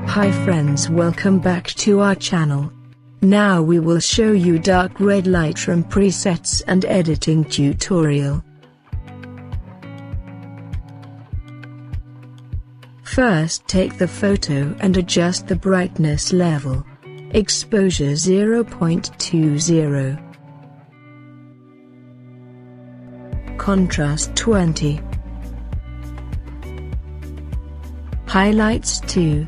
Hi friends, welcome back to our channel. Now we will show you dark red Lightroom presets and editing tutorial. First, take the photo and adjust the brightness level. Exposure 0.20. Contrast 20. Highlights 2.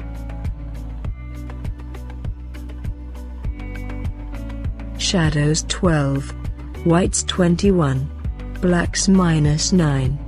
Shadows 12. Whites 21. Blacks -9.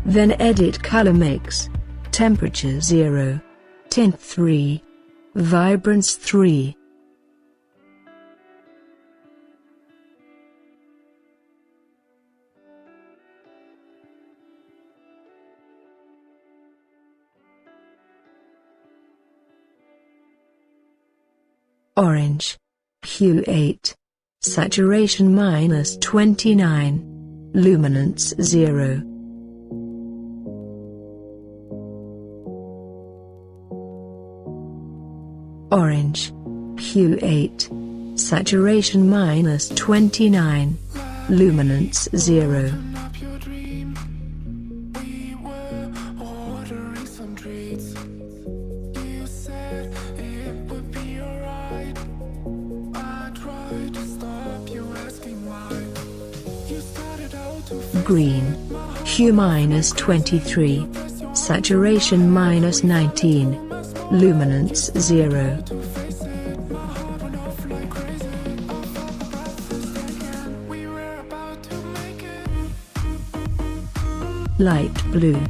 Then edit color mix. Temperature 0. Tint 3. Vibrance 3. Orange. Hue 8. Saturation -29. Luminance 0. Orange. Hue 8. Saturation -29. Luminance 0. Green. Hue -23. Saturation -19. Luminance 0. Light blue.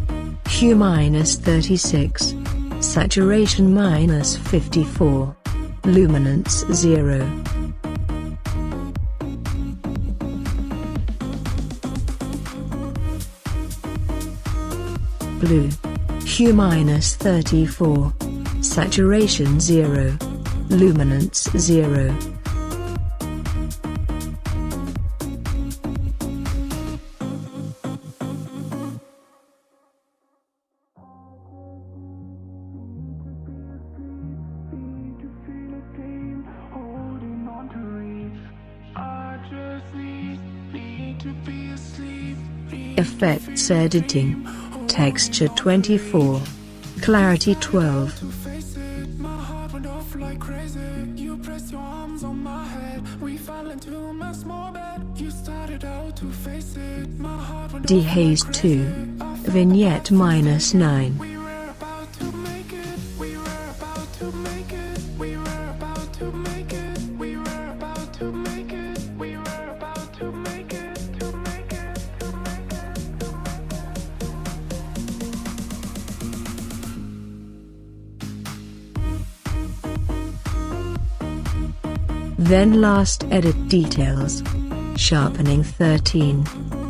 Hue -36. Saturation -54. Luminance 0. Blue. Hue -34. Saturation 0. Luminance 0. Effects editing. Texture 24. Clarity 12. Dehaze 2. Vignette -9. We were about to make it. Then last edit details. Sharpening 13.